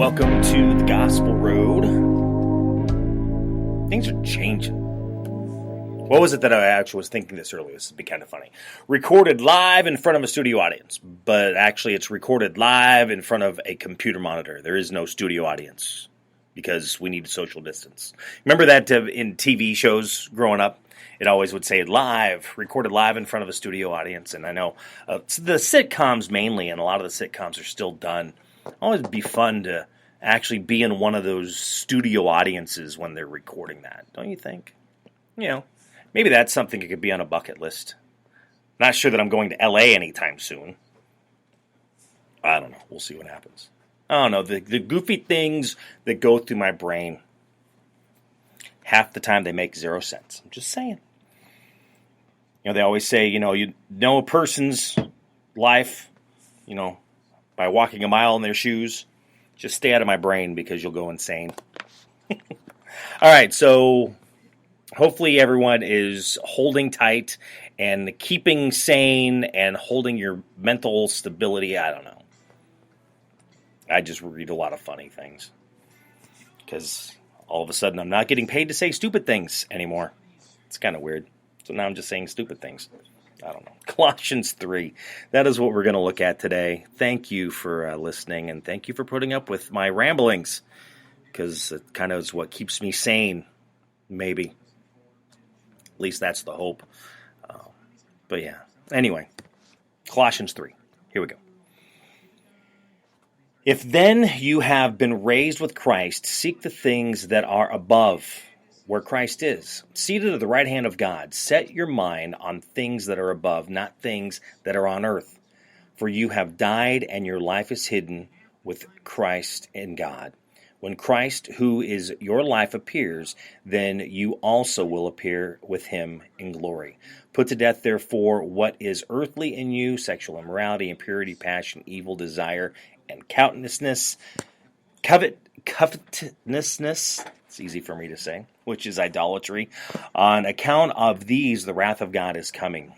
welcome to the Gospel Road. Things are changing. What was it that I actually was thinking this earlier? This would be kind of funny. Recorded live in front of a studio audience, but actually it's recorded live in front of a computer monitor. There is no studio audience because we need social distance. Remember that in TV shows growing up? It always would say live, recorded live in front of a studio audience. And I know the sitcoms mainly, and a lot of the sitcoms are still done. Always be fun to actually be in one of those studio audiences when they're recording that, don't you think? You know, maybe that's something that could be on a bucket list. Not sure that I'm going to LA anytime soon. I don't know. We'll see what happens. I don't know. The goofy things that go through my brain, half the time they make 0 sense. I'm just saying. You know, they always say, you know a person's life, by walking a mile in their shoes. Just stay out of my brain because you'll go insane. All right, so hopefully everyone is holding tight and keeping sane and holding your mental stability. I don't know. I just read a lot of funny things because all of a sudden I'm not getting paid to say stupid things anymore. It's kind of weird. So now I'm just saying stupid things. I don't know. Colossians 3. That is what we're going to look at today. Thank you for listening, and thank you for putting up with my ramblings, because it kind of is what keeps me sane, maybe. At least that's the hope. But yeah. Anyway, Colossians 3. Here we go. If then you have been raised with Christ, seek the things that are above, where Christ is, seated at the right hand of God. Set your mind on things that are above, not things that are on earth. For you have died, and your life is hidden with Christ in God. When Christ, who is your life, appears, then you also will appear with him in glory. Put to death, therefore, what is earthly in you, sexual immorality, impurity, passion, evil desire, and covetousness. Covetousness. It's easy for me to say, which is idolatry. On account of these, the wrath of God is coming.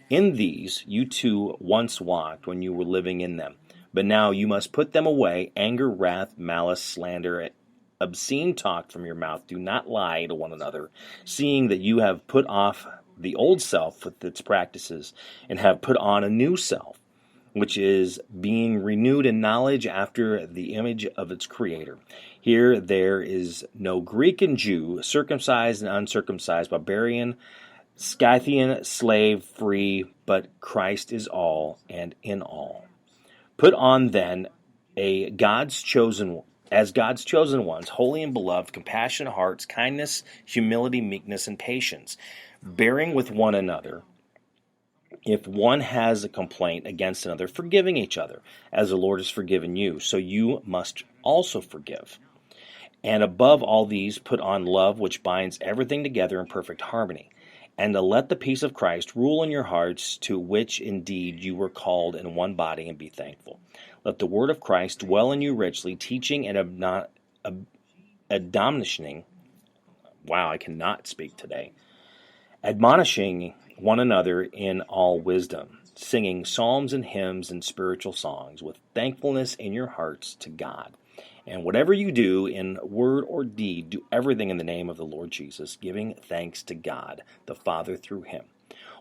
In these you too once walked when you were living in them. But now you must put them away: anger, wrath, malice, slander, obscene talk from your mouth. Do not lie to one another, seeing that you have put off the old self with its practices, and have put on a new self, which is being renewed in knowledge after the image of its creator. Here there is no Greek and Jew, circumcised and uncircumcised, barbarian, Scythian, slave, free, but Christ is all and in all. Put on then as God's chosen ones, holy and beloved, compassionate hearts, kindness, humility, meekness, and patience, bearing with one another. If one has a complaint against another, forgiving each other, as the Lord has forgiven you, so you must also forgive. And above all these, put on love, which binds everything together in perfect harmony. And to let the peace of Christ rule in your hearts, to which indeed you were called in one body, and be thankful. Let the word of Christ dwell in you richly, teaching and admonishing. Wow, I cannot speak today. Admonishing one another in all wisdom, singing psalms and hymns and spiritual songs with thankfulness in your hearts to God. And whatever you do in word or deed, do everything in the name of the Lord Jesus, giving thanks to God the Father through him.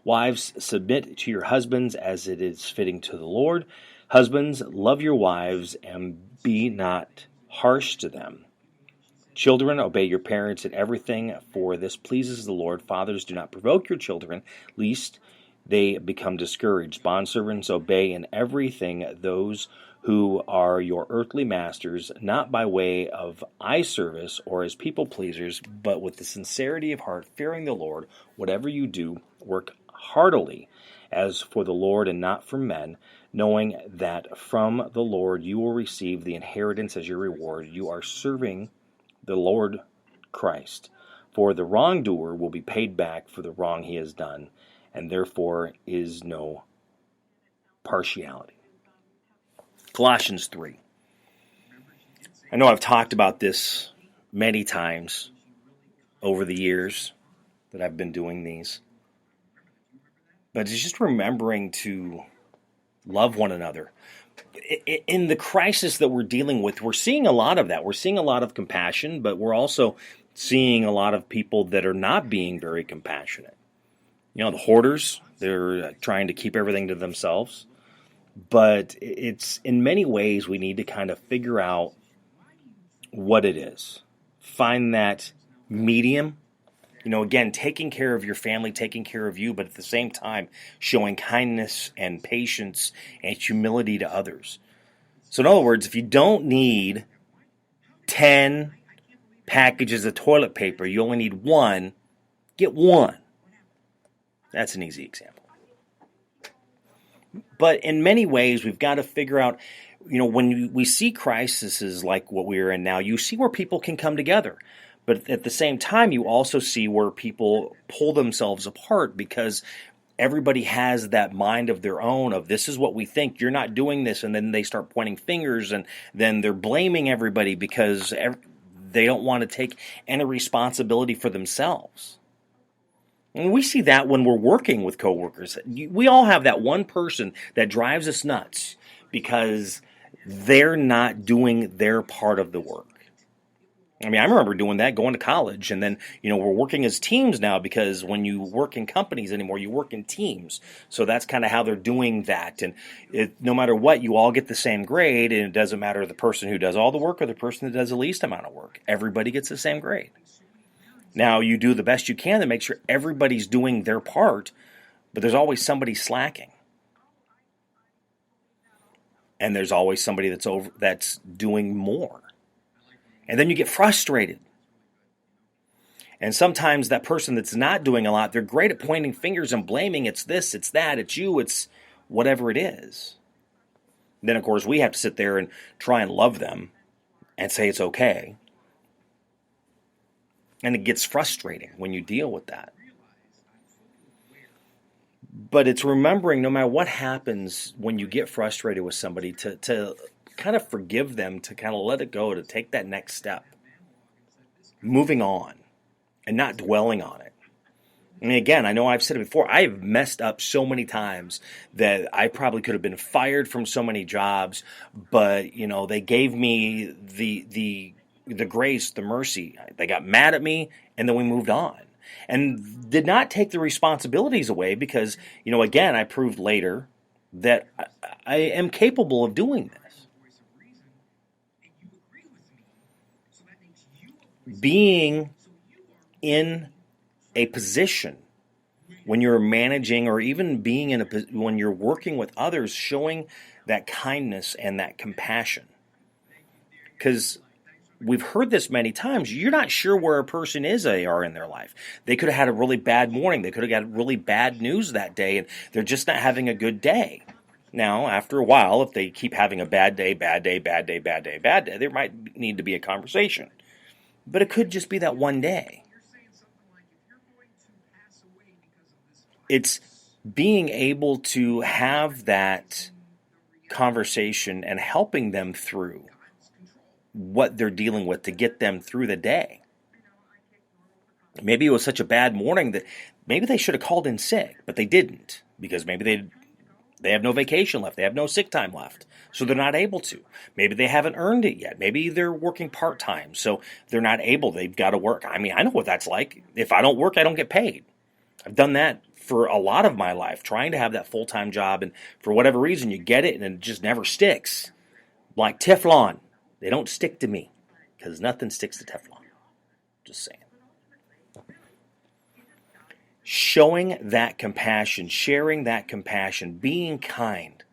Wives, submit to your husbands as it is fitting to the Lord. Husbands, love your wives and be not harsh to them. Children, obey your parents in everything, for this pleases the Lord. Fathers, do not provoke your children, lest they become discouraged. Bondservants, obey in everything those who are your earthly masters, not by way of eye service or as people pleasers, but with the sincerity of heart, fearing the Lord. Whatever you do, work heartily as for the Lord and not for men, knowing that from the Lord you will receive the inheritance as your reward. You are serving the Lord Christ. For the wrongdoer will be paid back for the wrong he has done, and therefore is no partiality. Colossians 3. I know I've talked about this many times over the years that I've been doing these, but it's just remembering to love one another. in the crisis that we're dealing with, we're seeing a lot of that. We're seeing a lot of compassion, but we're also seeing a lot of people that are not being very compassionate. The hoarders, they're trying to keep everything to themselves. But it's in many ways we need to kind of figure out what it is. Find that medium. Again, taking care of your family, taking care of you, but at the same time, showing kindness and patience and humility to others. So in other words, if you don't need 10 packages of toilet paper, you only need one, get one. That's an easy example. But in many ways, we've got to figure out, when we see crises like what we're in now, you see where people can come together. But at the same time, you also see where people pull themselves apart because everybody has that mind of their own of this is what we think, you're not doing this. And then they start pointing fingers and then they're blaming everybody because they don't want to take any responsibility for themselves. And we see that when we're working with coworkers. We all have that one person that drives us nuts because they're not doing their part of the work. I remember doing that going to college, and then, we're working as teams now because when you work in companies anymore, you work in teams. So that's kind of how they're doing that. And no matter what, you all get the same grade, and it doesn't matter the person who does all the work or the person that does the least amount of work. Everybody gets the same grade. Now, you do the best you can to make sure everybody's doing their part, but there's always somebody slacking. And there's always somebody that's doing more. And then you get frustrated. And sometimes that person that's not doing a lot, they're great at pointing fingers and blaming. It's this, it's that, it's you, it's whatever it is. Then, of course, we have to sit there and try and love them and say it's okay. And it gets frustrating when you deal with that. But it's remembering no matter what happens when you get frustrated with somebody to kind of forgive them, to kind of let it go, to take that next step. Moving on and not dwelling on it. Again, I know I've said it before, I've messed up so many times that I probably could have been fired from so many jobs, but, they gave me the grace, the mercy. They got mad at me, and then we moved on. And did not take the responsibilities away because, again, I proved later that I am capable of doing this. Being in a position when you're managing or even being when you're working with others, showing that kindness and that compassion. Because we've heard this many times. You're not sure where a person they are in their life. They could have had a really bad morning. They could have got really bad news that day, and they're just not having a good day. Now, after a while, if they keep having a bad day, there might need to be a conversation. But it could just be that one day. It's being able to have that conversation and helping them through what they're dealing with to get them through the day. Maybe it was such a bad morning that maybe they should have called in sick, but they didn't because maybe they have no vacation left. They have no sick time left, so they're not able to. Maybe they haven't earned it yet. Maybe they're working part-time, so they're not able. They've got to work. I know what that's like. If I don't work, I don't get paid. I've done that for a lot of my life, trying to have that full-time job, and for whatever reason, you get it, and it just never sticks. Like Teflon. They don't stick to me, because nothing sticks to Teflon. Just saying. Showing that compassion, sharing that compassion, being kind,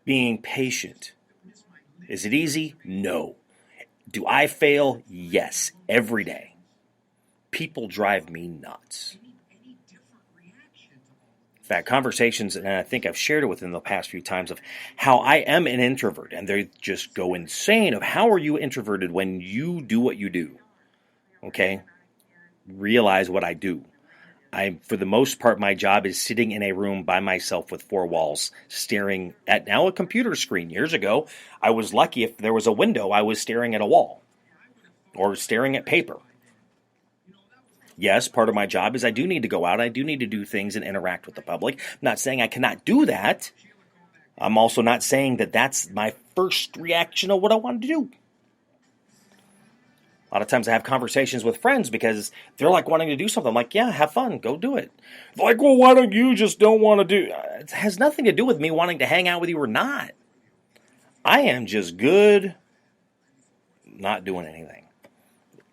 being patient. Is it easy? No. Do I fail? Yes, every day. People drive me nuts. In fact, conversations, and I think I've shared it with them the past few times, of how I am an introvert, and they just go insane of how are you introverted when you do what you do? Okay? Realize what I do. For the most part, my job is sitting in a room by myself with four walls, staring at now a computer screen. Years ago, I was lucky if there was a window, I was staring at a wall or staring at paper. Yes, part of my job is I do need to go out. I do need to do things and interact with the public. I'm not saying I cannot do that. I'm also not saying that that's my first reaction of what I want to do. A lot of times I have conversations with friends because they're like wanting to do something. I'm like, yeah, have fun. Go do it. They're like, well, why don't you just don't want to do? It has nothing to do with me wanting to hang out with you or not. I am just good not doing anything.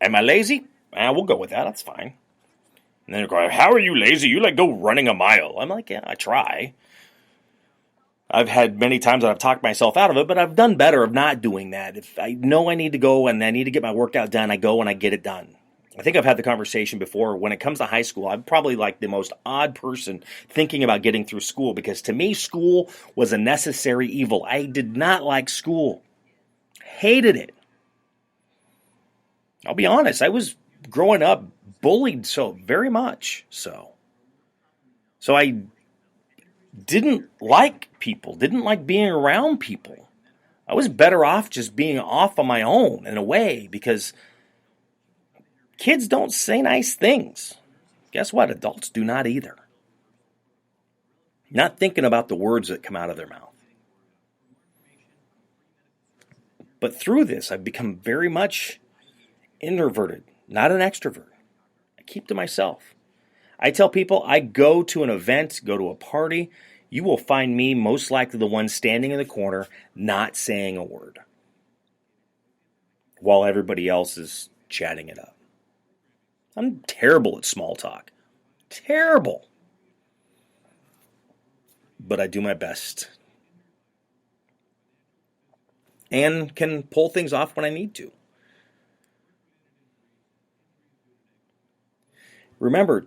Am I lazy? We'll go with that. That's fine. And then they're going, how are you lazy? You like go running a mile. I'm like, yeah, I try. I've had many times that I've talked myself out of it, but I've done better of not doing that. If I know I need to go and I need to get my workout done, I go and I get it done. I think I've had the conversation before. When it comes to high school, I'm probably like the most odd person thinking about getting through school because to me, school was a necessary evil. I did not like school. Hated it. I'll be honest. I was growing up bullied so very much so. So I didn't like people, didn't like being around people. I was better off just being off on my own in a way because kids don't say nice things. Guess what? Adults do not either. Not thinking about the words that come out of their mouth. But through this, I've become very much introverted, not an extrovert. I keep to myself. I tell people I go to an event, go to a party, you will find me most likely the one standing in the corner, not saying a word, while everybody else is chatting it up. I'm terrible at small talk. Terrible. But I do my best. And can pull things off when I need to. Remember,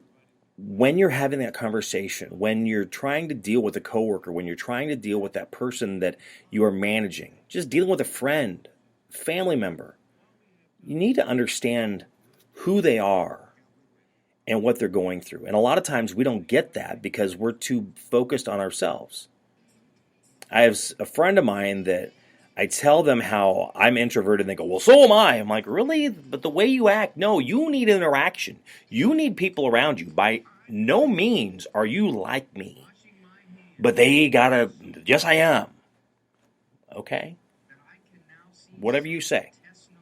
when you're having that conversation, when you're trying to deal with a coworker, when you're trying to deal with that person that you are managing, just dealing with a friend, family member, you need to understand who they are and what they're going through. And a lot of times we don't get that because we're too focused on ourselves. I have a friend of mine that I tell them how I'm introverted and they go, well, so am I. I'm like, really? But the way you act, no, you need interaction. You need people around you. By no means are you like me. But they gotta, yes, I am. Okay? Whatever you say.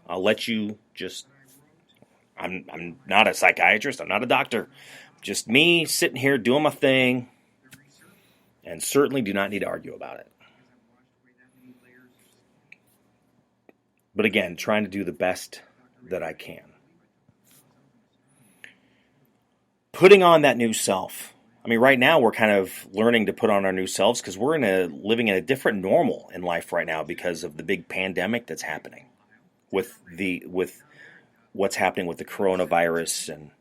I'll let you just, I'm not a psychiatrist. I'm not a doctor. Just me sitting here doing my thing and certainly do not need to argue about it. But again, trying to do the best that I can. Putting on that new self. I mean, right now we're kind of learning to put on our new selves because we're living in a different normal in life right now because of the big pandemic that's happening with what's happening with the coronavirus and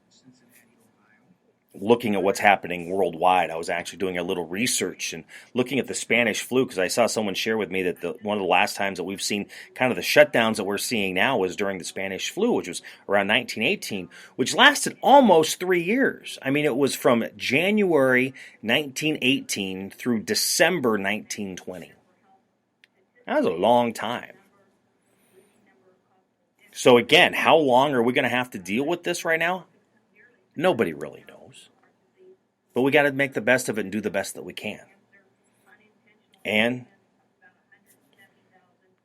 looking at what's happening worldwide. I was actually doing a little research and looking at the Spanish flu because I saw someone share with me that one of the last times that we've seen kind of the shutdowns that we're seeing now was during the Spanish flu, which was around 1918, which lasted almost 3 years. I mean, it was from January 1918 through December 1920. That was a long time. So again, how long are we going to have to deal with this right now? Nobody really knows. But we got to make the best of it and do the best that we can. And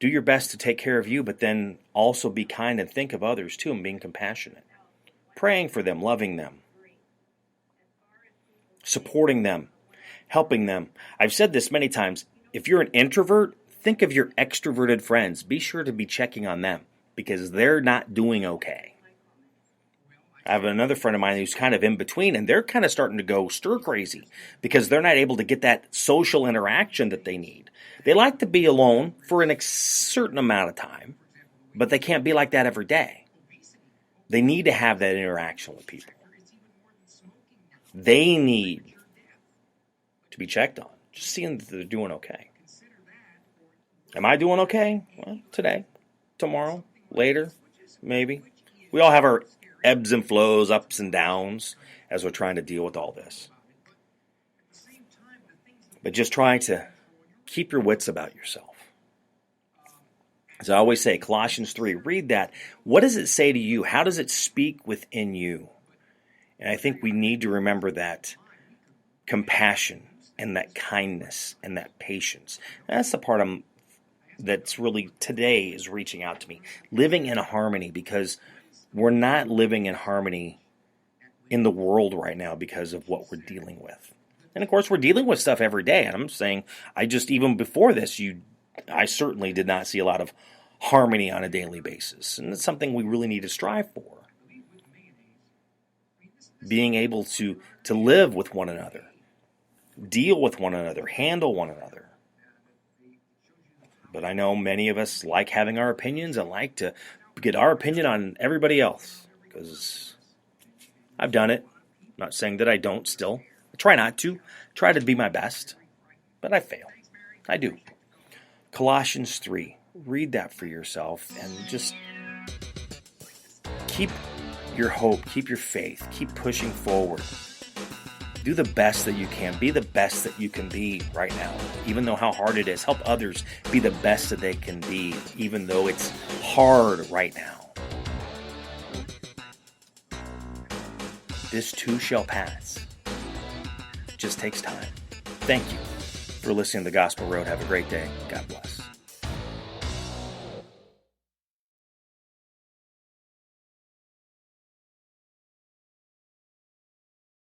do your best to take care of you, but then also be kind and think of others too and being compassionate. Praying for them, loving them, supporting them, helping them. I've said this many times. If you're an introvert, think of your extroverted friends. Be sure to be checking on them because they're not doing okay. I have another friend of mine who's kind of in between, and they're kind of starting to go stir crazy because they're not able to get that social interaction that they need. They like to be alone for a certain amount of time, but they can't be like that every day. They need to have that interaction with people. They need to be checked on, just seeing that they're doing okay. Am I doing okay? Well, today, tomorrow, later, maybe. We all have our ebbs and flows, ups and downs, as we're trying to deal with all this. But just try to keep your wits about yourself. As I always say, Colossians 3, read that. What does it say to you? How does it speak within you? And I think we need to remember that compassion, and that kindness and that patience. And that's the part that's really today is reaching out to me. Living in harmony, because we're not living in harmony in the world right now because of what we're dealing with. And of course, we're dealing with stuff every day. And I'm saying, even before this, I certainly did not see a lot of harmony on a daily basis. And it's something we really need to strive for. Being able to live with one another, deal with one another, handle one another. But I know many of us like having our opinions and like to get our opinion on everybody else, because I've done it. I'm not saying that I don't still. I try not to. Try to be my best. But I fail. I do. Colossians 3. Read that for yourself and just keep your hope, keep your faith, keep pushing forward. Do the best that you can. Be the best that you can be right now, even though how hard it is. Help others be the best that they can be, even though it's hard right now. This too shall pass. It just takes time. Thank you for listening to The Gospel Road. Have a great day. God bless.